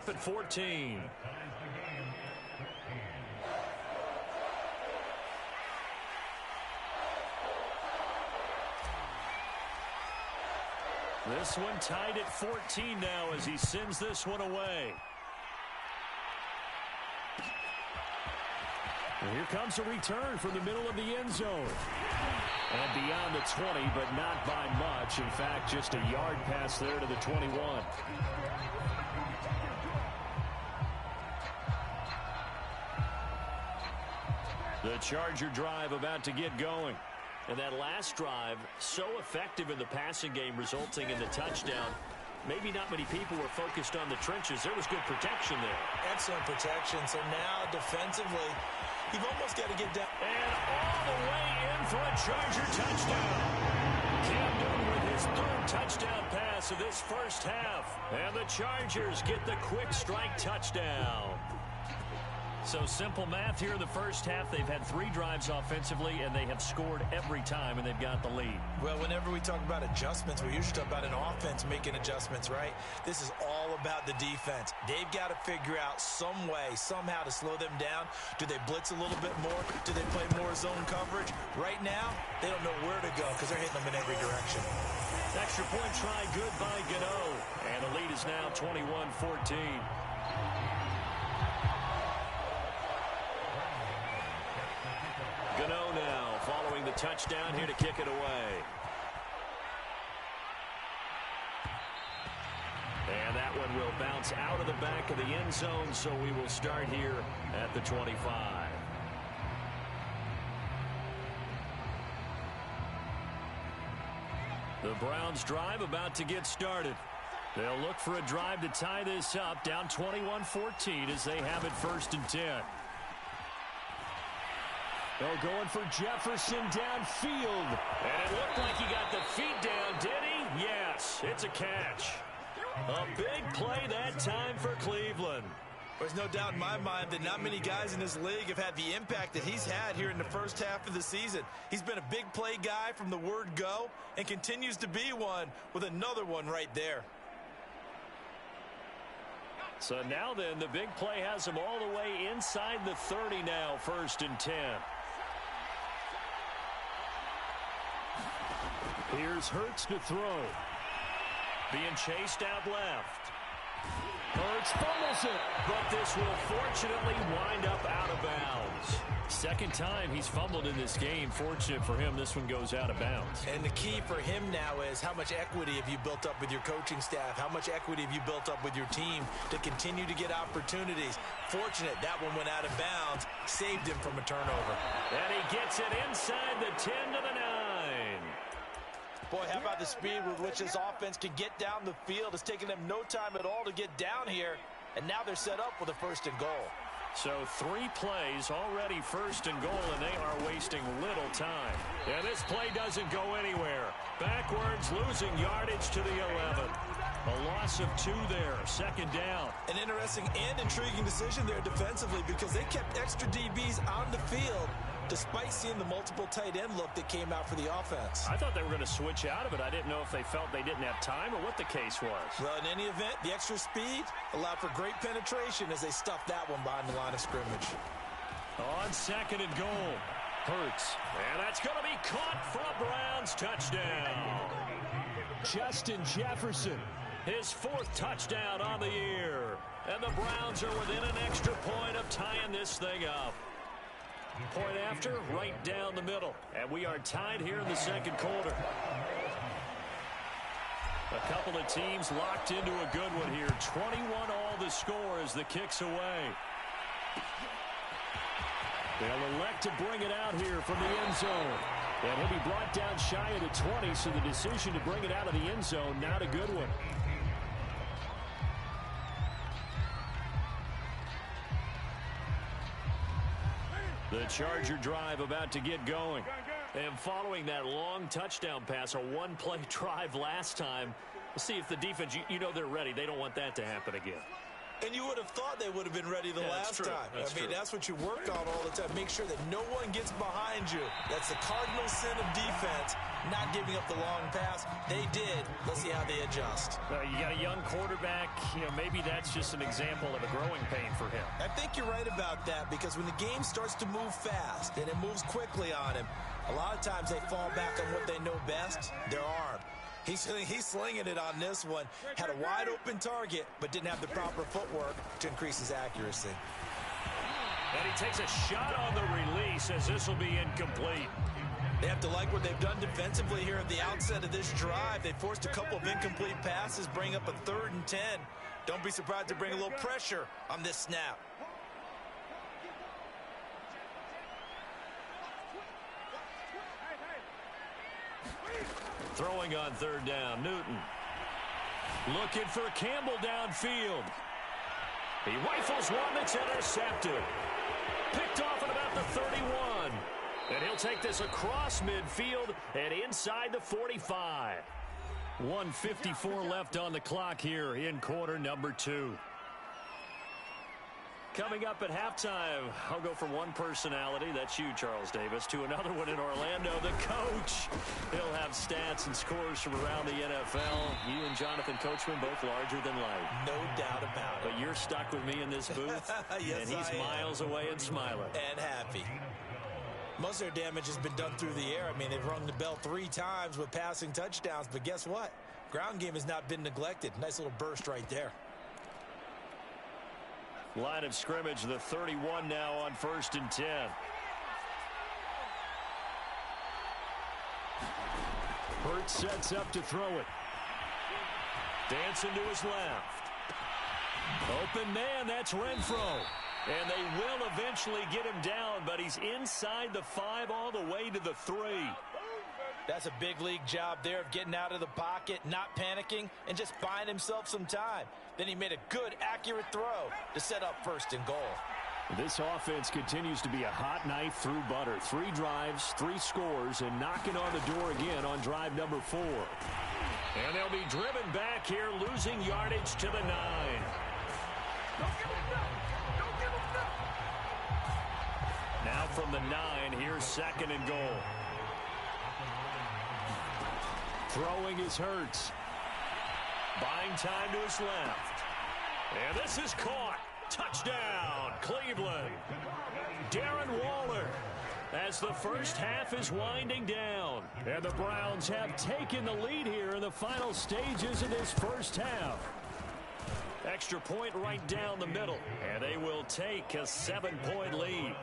up at 14. This one tied at 14 now as he sends this one away. And here comes a return from the middle of the end zone. And beyond the 20, but not by much. In fact, just a yard pass there to the 21. The Charger drive about to get going. And that last drive, so effective in the passing game, resulting in the touchdown. Maybe not many people were focused on the trenches. There was good protection there. Excellent protection. So now, defensively, you've almost got to get down. And all the way in for a Charger touchdown. Cam Newton with his third touchdown pass of this first half. And the Chargers get the quick strike touchdown. So simple math here in the first half. They've had 3 drives offensively, and they have scored every time, and they've got the lead. Well, whenever we talk about adjustments, we usually talk about an offense making adjustments, right? This is all about the defense. They've got to figure out some way, somehow to slow them down. Do they blitz a little bit more? Do they play more zone coverage? Right now, they don't know where to go because they're hitting them in every direction. Extra point try good by Gano. And the lead is now 21-14. Gano now following the touchdown here to kick it away. And that one will bounce out of the back of the end zone, so we will start here at the 25. The Browns drive about to get started. They'll look for a drive to tie this up, down 21-14 as they have it 1st and 10. They're going for Jefferson downfield. And it looked like he got the feet down, did he? Yes, it's a catch. A big play that time for Cleveland. There's no doubt in my mind that not many guys in this league have had the impact that he's had here in the first half of the season. He's been a big play guy from the word go and continues to be one with another one right there. So now then, the big play has him all the way inside the 30 now, 1st and 10. Here's Hurts to throw. Being chased out left. Hurts fumbles it, but this will fortunately wind up out of bounds. Second time he's fumbled in this game. Fortunate for him, this one goes out of bounds. And the key for him now is how much equity have you built up with your coaching staff? How much equity have you built up with your team to continue to get opportunities? Fortunate that one went out of bounds, saved him from a turnover. And he gets it inside the 10 to the 9. Boy, how about the speed with which this offense can get down the field? It's taken them no time at all to get down here, and now they're set up with a 1st and goal. So 3 plays already 1st and goal, and they are wasting little time. And this play doesn't go anywhere. Backwards, losing yardage to the 11. A loss of 2 there, 2nd down. An interesting and intriguing decision there defensively because they kept extra DBs on the field despite seeing the multiple tight end look that came out for the offense. I thought they were going to switch out of it. I didn't know if they felt they didn't have time or what the case was. Well, in any event, the extra speed allowed for great penetration as they stuffed that one behind the line of scrimmage. On 2nd and goal, Hurts. And that's going to be caught for a Browns touchdown. Justin Jefferson, his 4th touchdown on the year. And the Browns are within an extra point of tying this thing up. Point after, right down the middle. And we are tied here in the 2nd quarter. A couple of teams locked into a good one here. 21 all the score as the kick's away. They'll elect to bring it out here from the end zone. And he'll be brought down shy of the 20, so the decision to bring it out of the end zone, not a good one. The Charger drive about to get going. And following that long touchdown pass, a 1-play drive last time, we'll see if the defense, you know they're ready. They don't want that to happen again. And you would have thought they would have been ready the last time. That's what you work on all the time. Make sure that no one gets behind you. That's the cardinal sin of defense, not giving up the long pass. They did. Let's see how they adjust. You got a young quarterback. Maybe that's just an example of a growing pain for him. I think you're right about that, because when the game starts to move fast and it moves quickly on him, a lot of times they fall back on what they know best, their arm. He's slinging it on this one. Had a wide open target, but didn't have the proper footwork to increase his accuracy. And he takes a shot on the release, as this will be incomplete. They have to like what they've done defensively here at the outset of this drive. They forced a couple of incomplete passes, bring up a 3rd and 10. Don't be surprised to bring a little pressure on this snap. Throwing on 3rd down, Newton. Looking for Campbell downfield. He rifles one that's intercepted. Picked off at about the 31. And he'll take this across midfield and inside the 45. 1:54 left on the clock here in quarter number 2. Coming up at halftime, I'll go from one personality, that's you, Charles Davis, to another one in Orlando, the coach. He'll have stats and scores from around the NFL. You and Jonathan Coachman, both larger than life. No doubt about it. But you're stuck with me in this booth, yes, and he's miles away and smiling. And happy. Most of their damage has been done through the air. They've rung the bell 3 times with passing touchdowns, but guess what? Ground game has not been neglected. Nice little burst right there. Line of scrimmage, the 31 now on 1st and 10. Hurts sets up to throw it. Dancing to his left. Open man, that's Renfro. And they will eventually get him down, but he's inside the 5 all the way to the 3. That's a big league job there of getting out of the pocket, not panicking, and just buying himself some time. Then he made a good, accurate throw to set up 1st and goal. This offense continues to be a hot knife through butter. 3 drives, 3 scores, and knocking on the door again on drive number 4. And they'll be driven back here, losing yardage to the 9. Now from the 9, here's 2nd and goal. Throwing is Hurts. Buying time to his left. And this is caught. Touchdown, Cleveland. Darren Waller, as the first half is winding down. And the Browns have taken the lead here in the final stages of this first half. Extra point right down the middle. And they will take a 7-point lead.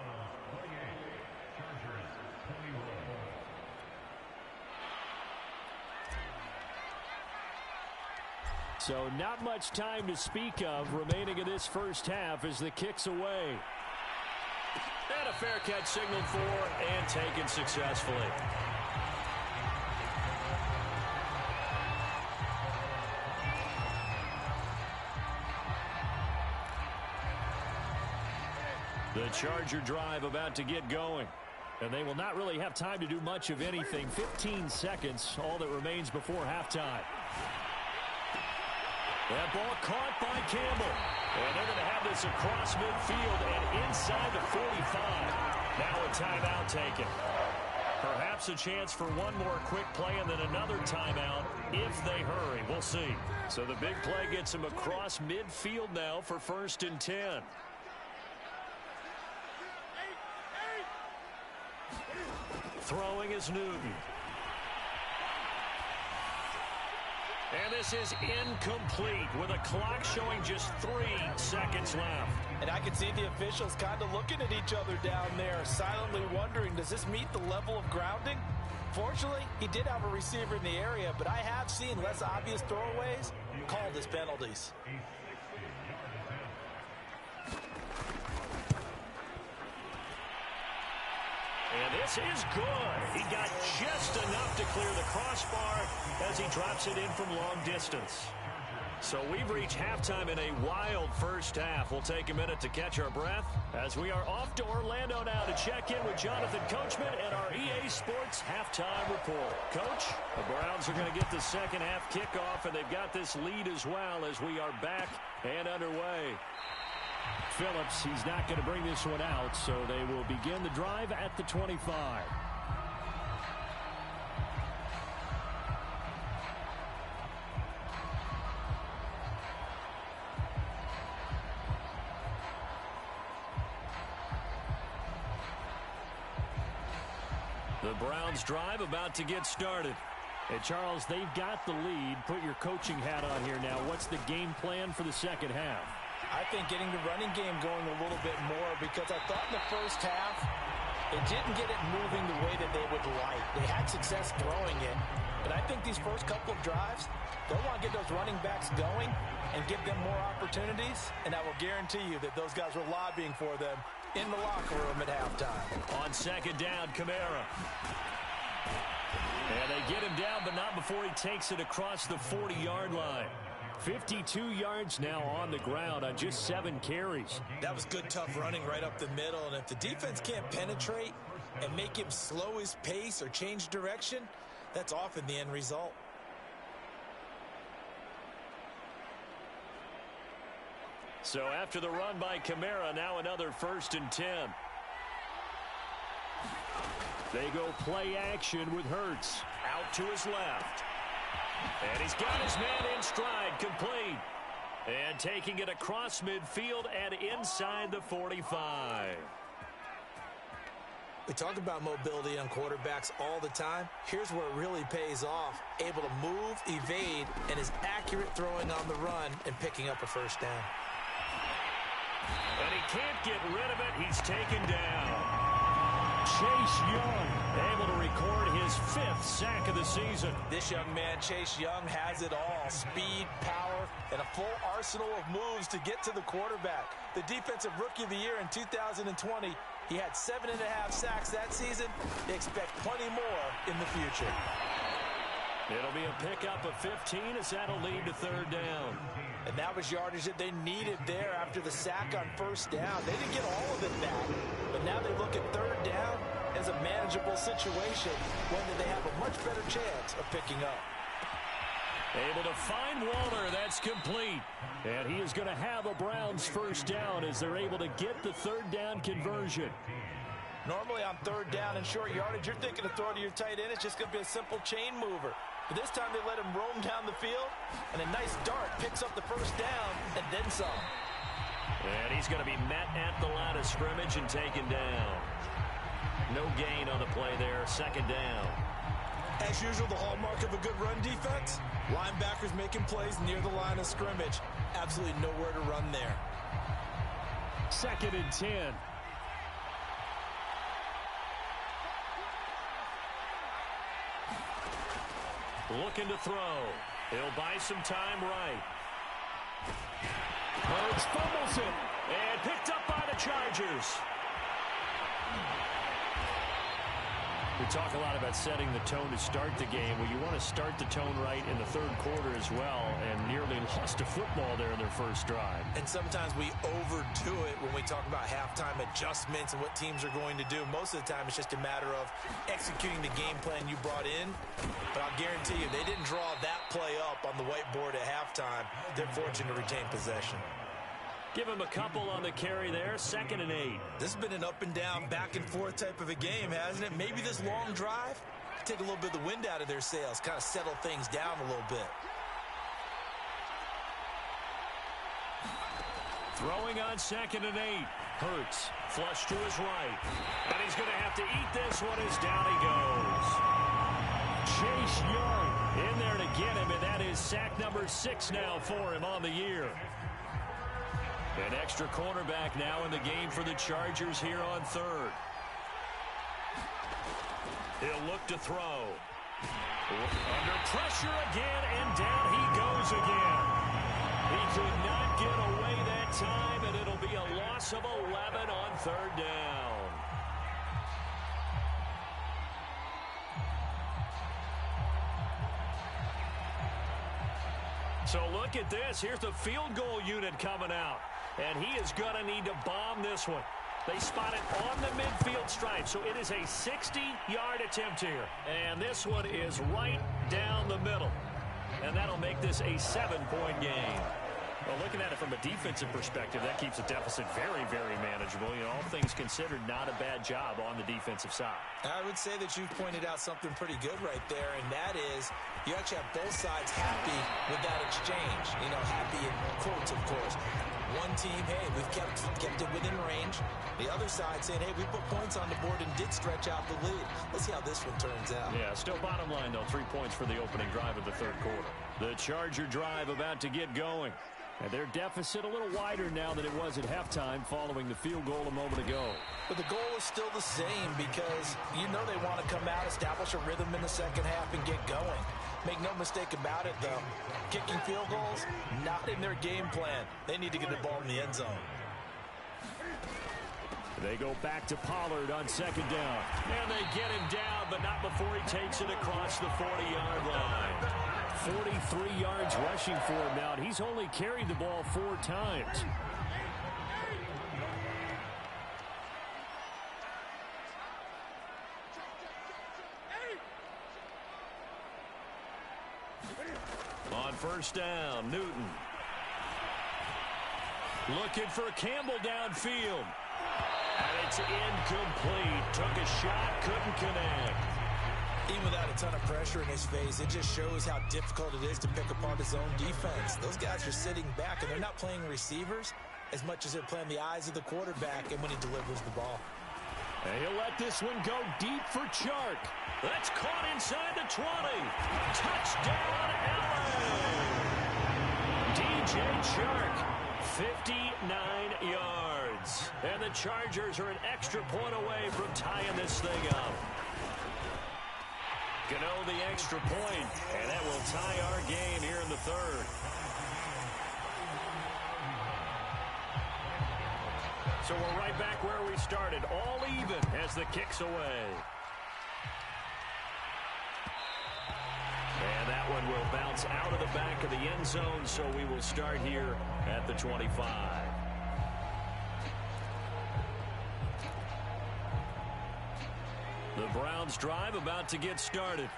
So not much time to speak of remaining in this first half as the kick's away. And a fair catch signaled for and taken successfully. The Charger drive about to get going. And they will not really have time to do much of anything. 15 seconds, all that remains before halftime. That ball caught by Campbell. And they're going to have this across midfield and inside the 45. Now a timeout taken. Perhaps a chance for one more quick play and then another timeout if they hurry. We'll see. So the big play gets them across midfield now for 1st and 10. Throwing is Newton. And this is incomplete with a clock showing just 3 seconds left. And I can see the officials kind of looking at each other down there, silently wondering, does this meet the level of grounding? Fortunately, he did have a receiver in the area, but I have seen less obvious throwaways called as penalties. And this is good. He got just enough to clear the crossbar as he drops it in from long distance. So we've reached halftime in a wild first half. We'll take a minute to catch our breath as we are off to Orlando now to check in with Jonathan Coachman and our EA Sports halftime report. Coach, the Browns are going to get the second half kickoff, and they've got this lead as well as we are back and underway. Phillips. He's not going to bring this one out, so they will begin the drive at the 25. The Browns drive about to get started. And Charles, they've got the lead. Put your coaching hat on here now. What's the game plan for the second half? I think getting the running game going a little bit more, because I thought in the first half they didn't get it moving the way that they would like. They had success throwing it, but I think these first couple of drives, they'll want to get those running backs going and give them more opportunities, and I will guarantee you that those guys were lobbying for them in the locker room at halftime. On second down, Kamara. And they get him down, but not before he takes it across the 40-yard line. 52 yards now on the ground on just 7 carries. That was good, tough running right up the middle, and if the defense can't penetrate and make him slow his pace or change direction, that's often the end result. So after the run by Kamara, now another 1st and 10. They go play action with Hurts. Out to his left. And he's got his man in stride, complete. And taking it across midfield and inside the 45. We talk about mobility on quarterbacks all the time. Here's where it really pays off. Able to move, evade, and is accurate throwing on the run and picking up a first down. And he can't get rid of it. He's taken down. Chase Young able to record his 5th sack of the season. This young man, Chase Young, has it all. Speed, power, and a full arsenal of moves to get to the quarterback. The Defensive Rookie of the Year in 2020, he had 7.5 sacks that season. They expect plenty more in the future. It'll be a pickup of 15 as that'll lead to 3rd down. And that was yardage that they needed there after the sack on 1st down. They didn't get all of it back, but now they look at 3rd down as a manageable situation, one that they have a much better chance of picking up. Able to find Waller. That's complete. And he is going to have a Browns 1st down as they're able to get the 3rd down conversion. Normally on 3rd down and short yardage, you're thinking to throw to your tight end. It's just going to be a simple chain mover. But this time they let him roam down the field, and a nice dart picks up the 1st down and then some. And he's going to be met at the line of scrimmage and taken down. No gain on the play there. 2nd down. As usual, the hallmark of a good run defense, linebackers making plays near the line of scrimmage. Absolutely nowhere to run there. 2nd and 10. Looking to throw. He'll buy some time right. Hurts fumbles it. And picked up by the Chargers. We talk a lot about setting the tone to start the game. Well, you want to start the tone right in the 3rd quarter as well, and nearly lost a football there in their 1st drive. And sometimes we overdo it when we talk about halftime adjustments and what teams are going to do. Most of the time, it's just a matter of executing the game plan you brought in. But I'll guarantee you, they didn't draw that play up on the whiteboard at halftime. They're fortunate to retain possession. Give him a couple on the carry there. 2nd and 8. This has been an up and down, back and forth type of a game, hasn't it? Maybe this long drive take a little bit of the wind out of their sails, kind of settle things down a little bit. Throwing on 2nd and 8. Hurts flush to his right. And he's going to have to eat this one as down he goes. Chase Young in there to get him, and that is sack number 6 now for him on the year. An extra cornerback now in the game for the Chargers here on 3rd. He'll look to throw. Under pressure again, and down he goes again. He could not get away that time, and it'll be a loss of 11 on 3rd down. So look at this. Here's the field goal unit coming out. And he is going to need to bomb this one. They spot it on the midfield stripe, so it is a 60-yard attempt here. And this one is right down the middle. And that'll make this a 7-point game. Well, looking at it from a defensive perspective, that keeps the deficit very, very manageable. You know, all things considered, not a bad job on the defensive side. I would say that you've pointed out something pretty good right there, and that is you actually have both sides happy with that exchange. You know, happy in quotes, of course. One team, hey, we've kept it within range. The other side saying, hey, we put points on the board and did stretch out the lead. Let's see how this one turns out. Yeah, still bottom line, though, 3 points for the opening drive of the third quarter. The Charger drive about to get going. And their deficit a little wider now than it was at halftime following the field goal a moment ago. But the goal is still the same because you know they want to come out, establish a rhythm in the second half, and get going. Make no mistake about it, though. Kicking field goals, not in their game plan. They need to get the ball in the end zone. They go back to Pollard on second down. And they get him down, but not before he takes it across the 40-yard line. 43 yards rushing for him now, and he's only carried the ball 4 times. On first down, Newton. Looking for Campbell downfield. And it's incomplete. Took a shot, couldn't connect. Even without a ton of pressure in his face, it just shows how difficult it is to pick apart his own defense. Those guys are sitting back, and they're not playing receivers as much as they're playing the eyes of the quarterback and when he delivers the ball. And he'll let this one go deep for Chark. That's caught inside the 20. Touchdown, LA! DJ Chark, 59 yards. And the Chargers are an extra point away from tying this thing up. Gano the extra point, and that will tie our game here in the third. So we're right back where we started, all even as the kick's away. And that one will bounce out of the back of the end zone, so we will start here at the 25. The Browns drive about to get started.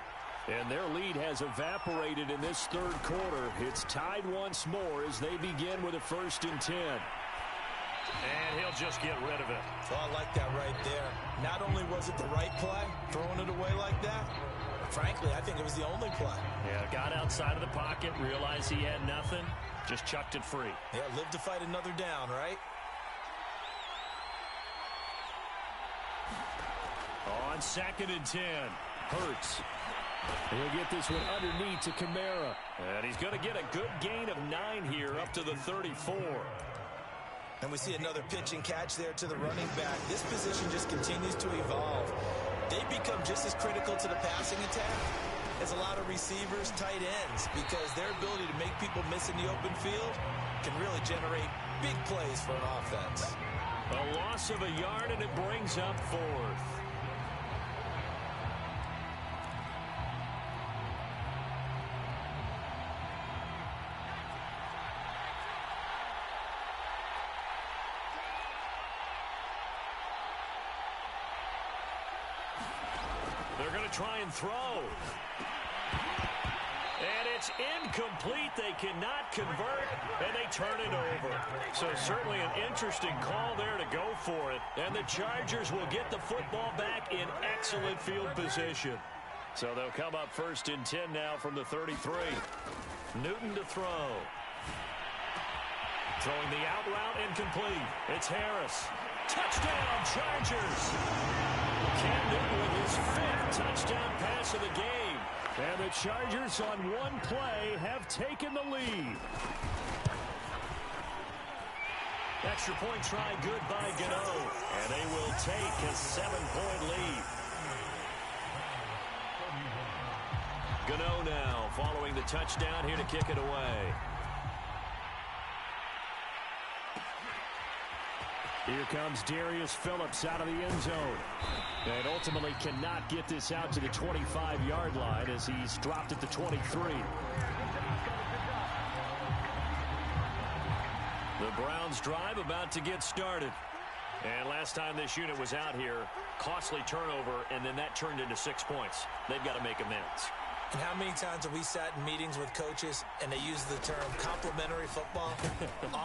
And their lead has evaporated in this third quarter. It's tied once more as they begin with a 1st and 10. And he'll just get rid of it. Oh, I like that right there. Not only was it the right play, throwing it away like that, but frankly, I think it was the only play. Yeah, got outside of the pocket, realized he had nothing, just chucked it free. Yeah, live to fight another down, right? On 2nd and 10, Hurts. He'll get this one underneath to Kamara. And he's going to get a good gain of 9 here up to the 34. And we see another pitch and catch there to the running back. This position just continues to evolve. They become just as critical to the passing attack as a lot of receivers, tight ends, because their ability to make people miss in the open field can really generate big plays for an offense. A loss of a yard, and it brings up 4th. They're going to try and throw. And it's incomplete. They cannot convert, and they turn it over. So certainly an interesting call there to go for it. And the Chargers will get the football back in excellent field position. So they'll come up 1st and 10 now from the 33. Newton to throw. Throwing the out route incomplete. It's Harris. Touchdown, Chargers. Cam Newton with his 5th touchdown pass of the game. And the Chargers on one play have taken the lead. Extra point try good by Gano. And they will take a 7-point lead. Gano now following the touchdown here to kick it away. Here comes Darius Phillips out of the end zone. And ultimately cannot get this out to the 25-yard line as he's dropped at the 23. The Browns drive about to get started. And last time this unit was out here, costly turnover, and then that turned into 6 points. They've got to make amends. And how many times have we sat in meetings with coaches and they use the term complementary football?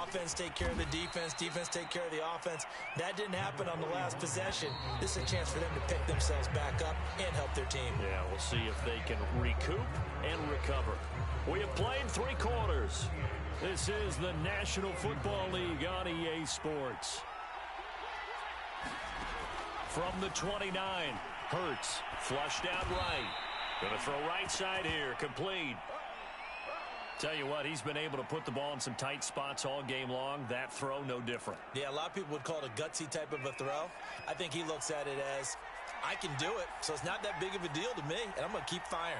Offense take care of the defense, defense take care of the offense. That didn't happen on the last possession. This is a chance for them to pick themselves back up and help their team. Yeah, we'll see if they can recoup and recover. We have played 3 quarters. This is the National Football League on EA Sports. From the 29, Hurts flushed out right. Going to throw right side here, complete. Tell you what, he's been able to put the ball in some tight spots all game long. That throw, no different. Yeah, a lot of people would call it a gutsy type of a throw. I think he looks at it as, I can do it, so it's not that big of a deal to me, and I'm going to keep firing.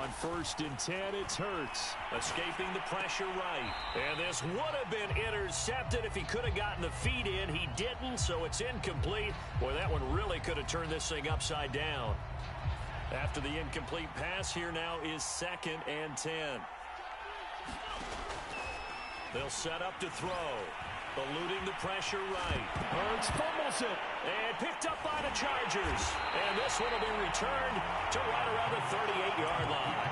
On 1st and 10, it's Hurts, escaping the pressure right. And this would have been intercepted if he could have gotten the feet in. He didn't, so it's incomplete. Boy, that one really could have turned this thing upside down. After the incomplete pass, here now is 2nd and 10. They'll set up to throw. Eluding the pressure right. Hurts fumbles it. And picked up by the Chargers. And this one will be returned to right around the 38-yard line.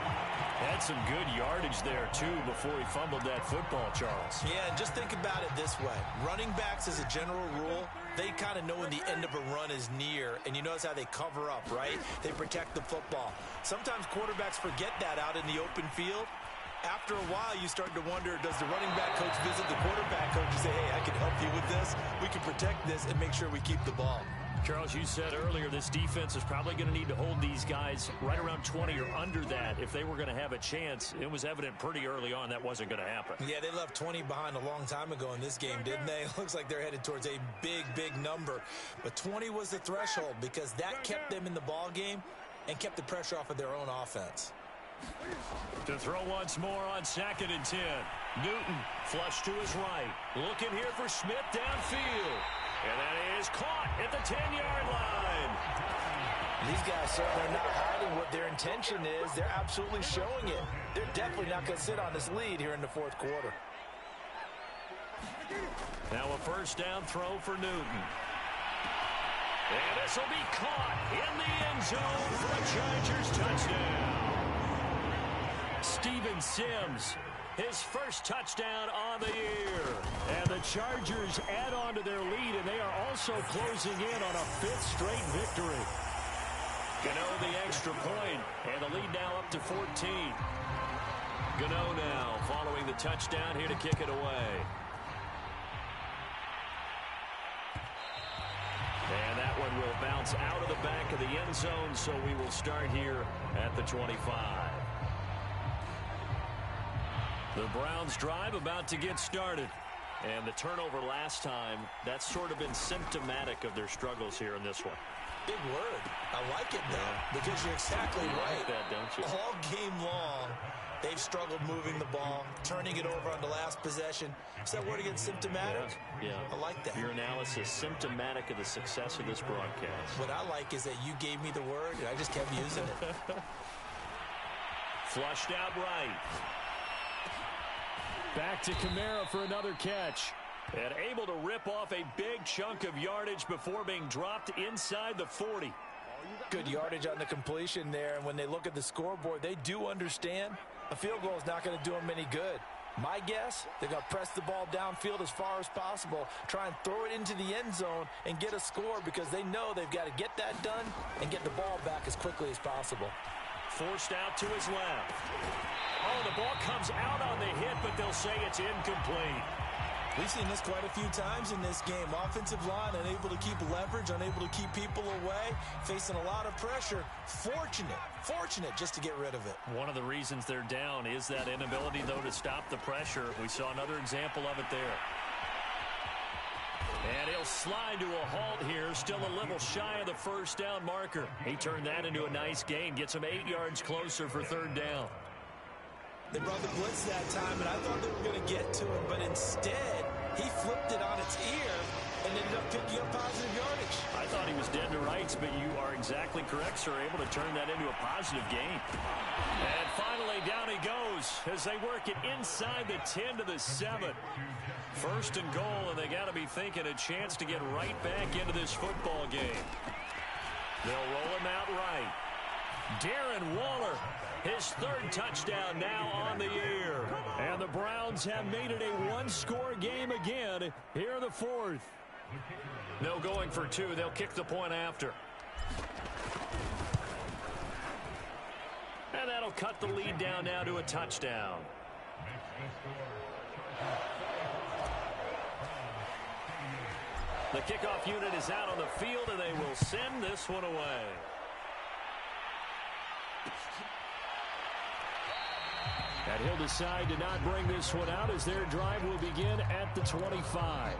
Had some good yardage there, too, before he fumbled that football, Charles. Yeah, and just think about it this way. Running backs, as a general rule, they kind of know when the end of a run is near. And you notice how they cover up, right? They protect the football. Sometimes quarterbacks forget that out in the open field. After a while, you start to wonder, does the running back coach visit the quarterback coach and say, hey, I can help you with this. We can protect this and make sure we keep the ball. Charles, you said earlier this defense is probably going to need to hold these guys right around 20 or under that if they were going to have a chance. It was evident pretty early on that wasn't going to happen. Yeah, they left 20 behind a long time ago in this game, didn't they? It looks like they're headed towards a big, big number. But 20 was the threshold because that kept them in the ball game and kept the pressure off of their own offense. To throw once more on 2nd and 10. Newton flush to his right. Looking here for Smith downfield. And that is caught at the 10-yard line. These guys certainly are not hiding what their intention is. They're absolutely showing it. They're definitely not going to sit on this lead here in the 4th quarter. Now a 1st down throw for Newton. And this will be caught in the end zone for a Chargers touchdown. Steven Sims, his 1st touchdown on the year. And the Chargers add on to their lead, and they are also closing in on a 5th straight victory. Gano the extra point, and the lead now up to 14. Gano now following the touchdown here to kick it away. And that one will bounce out of the back of the end zone, so we will start here at the 25. The Browns drive about to get started. And the turnover last time, that's sort of been symptomatic of their struggles here in this one. Big word. I like it, though, because you're exactly right. You like that, don't you? All game long, they've struggled moving the ball, turning it over on the last possession. Is that word again, symptomatic? Yeah. I like that. Your analysis, symptomatic of the success of this broadcast. What I like is that you gave me the word, and I just kept using it. Flushed out right. Back to Kamara for another catch. And able to rip off a big chunk of yardage before being dropped inside the 40. Good yardage on the completion there. And when they look at the scoreboard, they do understand a field goal is not going to do them any good. My guess, they're going to press the ball downfield as far as possible, try and throw it into the end zone and get a score because they know they've got to get that done and get the ball back as quickly as possible. Forced out to his left. Oh, the ball comes out on the hit, but they'll say it's incomplete. We've seen this quite a few times in this game. Offensive line unable to keep leverage, unable to keep people away, facing a lot of pressure. Fortunate just to get rid of it. One of the reasons they're down is that inability, though, to stop the pressure. We saw another example of it there. And he'll slide to a halt here, still a little shy of the 1st down marker. He turned that into a nice gain, gets him 8 yards closer for 3rd down. They brought the blitz that time, and I thought they were going to get to him, but instead, he flipped it on its ear and ended up picking up positive yardage. I thought he was dead to rights, but you are exactly correct, sir. Able to turn that into a positive gain. And finally, down he goes as they work it inside the 10 to the 7. First and goal, and they got to be thinking a chance to get right back into this football game. They'll roll him out right. Darren Waller, his third touchdown now on the year. And the Browns have made it a one-score game again here in the fourth. No going for two. They'll kick the point after. And that'll cut the lead down now to a touchdown. The kickoff unit is out on the field, and they will send this one away. And he'll decide to not bring this one out as their drive will begin at the 25.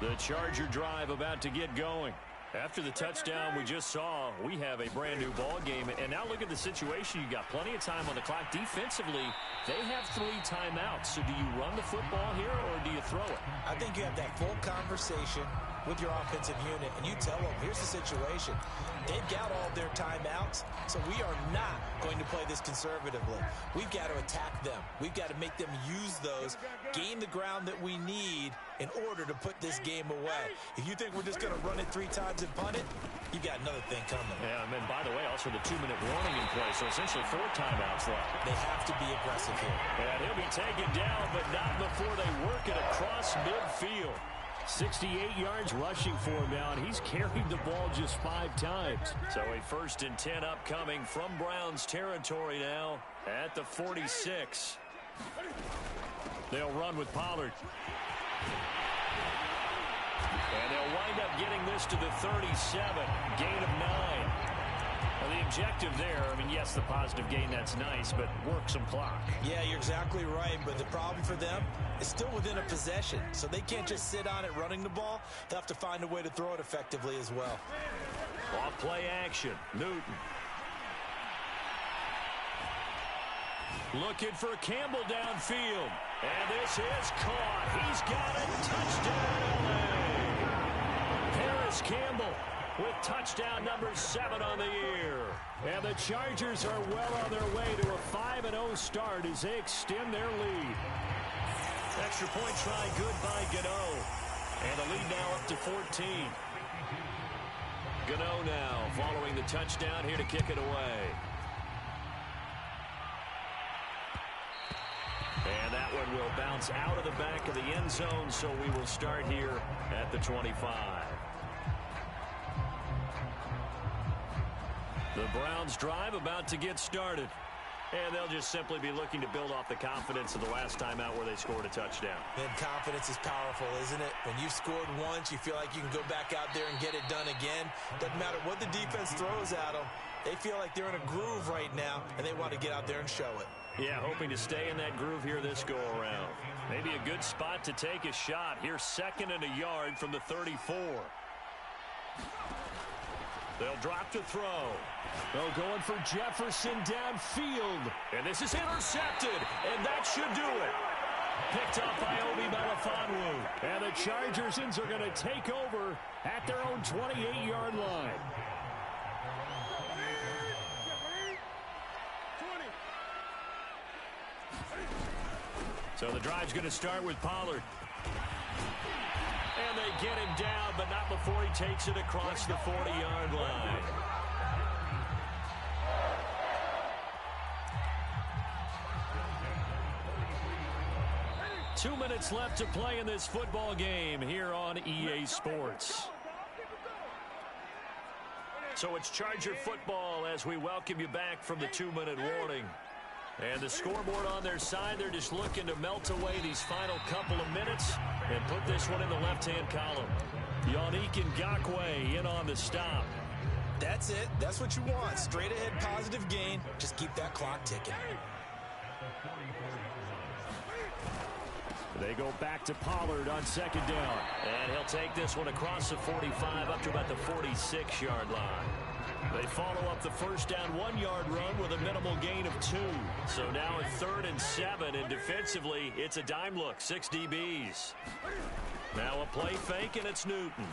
The Charger drive about to get going. After the touchdown we just saw, we have a brand new ball game. And now look at the situation. You got plenty of time on the clock. Defensively, they have 3 timeouts. So do you run the football here or do you throw it? I think you have that full conversation with your offensive unit, and you tell them, here's the situation. They've got all their timeouts, so we are not going to play this conservatively. We've got to attack them. We've got to make them use those, gain the ground that we need in order to put this game away. If you think we're just going to run it 3 times and punt it, you got another thing coming. Yeah, and then, by the way, also the 2-minute warning in place, so essentially 4 timeouts left. They have to be aggressive here. And he'll be taken down, but not before they work it across midfield. 68 yards rushing for him now, and he's carried the ball just 5 times. So a 1st and 10 upcoming from Browns territory now at the 46. They'll run with Pollard. And they'll wind up getting this to the 37. Gain of 9. Well, the objective there, I mean, yes, the positive gain, that's nice, but work some clock. Yeah, you're exactly right, but the problem for them is still within a possession, so they can't just sit on it running the ball. They'll have to find a way to throw it effectively as well. Off play action, Newton. Looking for Campbell downfield, and this is caught. He's got it. Touchdown, LA. Paris Campbell with touchdown number 7 on the year. And the Chargers are well on their way to a 5-0 start as they extend their lead. Extra point try good by Gano. And the lead now up to 14. Gano now following the touchdown here to kick it away. And that one will bounce out of the back of the end zone, so we will start here at the 25. The Browns drive about to get started. And they'll just simply be looking to build off the confidence of the last time out where they scored a touchdown. And confidence is powerful, isn't it? When you've scored once, you feel like you can go back out there and get it done again. Doesn't matter what the defense throws at them. They feel like they're in a groove right now, and they want to get out there and show it. Yeah, hoping to stay in that groove here this go-around. Maybe a good spot to take a shot. Here's 2nd and a yard from the 34. They'll drop to throw. They'll going for Jefferson downfield. And this is intercepted, and that should do it. Picked up by Obi Melifonwu. And the Chargers are going to take over at their own 28-yard line. So the drive's going to start with Pollard. And they get him down, but not before he takes it across the 40-yard line. Two minutes left to play in this football game here on EA Sports. So it's Charger football as we welcome you back from the 2-minute warning. And the scoreboard on their side, they're just looking to melt away these final couple of minutes and put this one in the left-hand column. Yannick Ngakoue in on the stop. That's it. That's what you want. Straight ahead positive gain. Just keep that clock ticking. They go back to Pollard on second down. And he'll take this one across the 45 up to about the 46-yard line. They follow up the first down 1-yard run with a minimal gain of 2. So now a 3rd and 7, and defensively, it's a dime look, 6 DBs. Now a play fake, and it's Newton.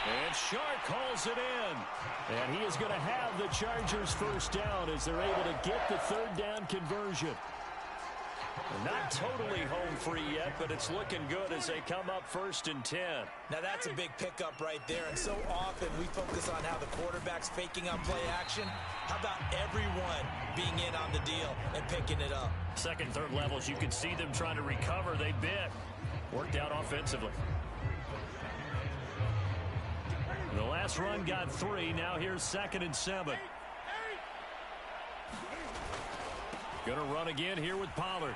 And Shark calls it in. And he is going to have the Chargers first down as they're able to get the 3rd down conversion. Not totally home free yet, but it's looking good as they come up 1st and 10. Now that's a big pickup right there, and so often we focus on how the quarterback's faking on play action. How about everyone being in on the deal and picking it up? Second, third levels, you can see them trying to recover. They bit. Worked out offensively. The last run got 3. Now here's 2nd and 7. Gonna run again here with Pollard.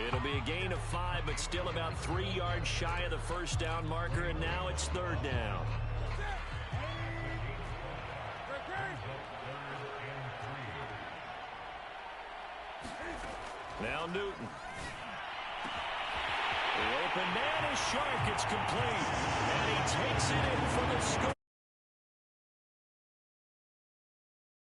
It'll be a gain of 5, but still about 3 yards shy of the first down marker, and now it's 3rd down. Now Newton. The open man is Shark. It's complete. And he takes it in for the score.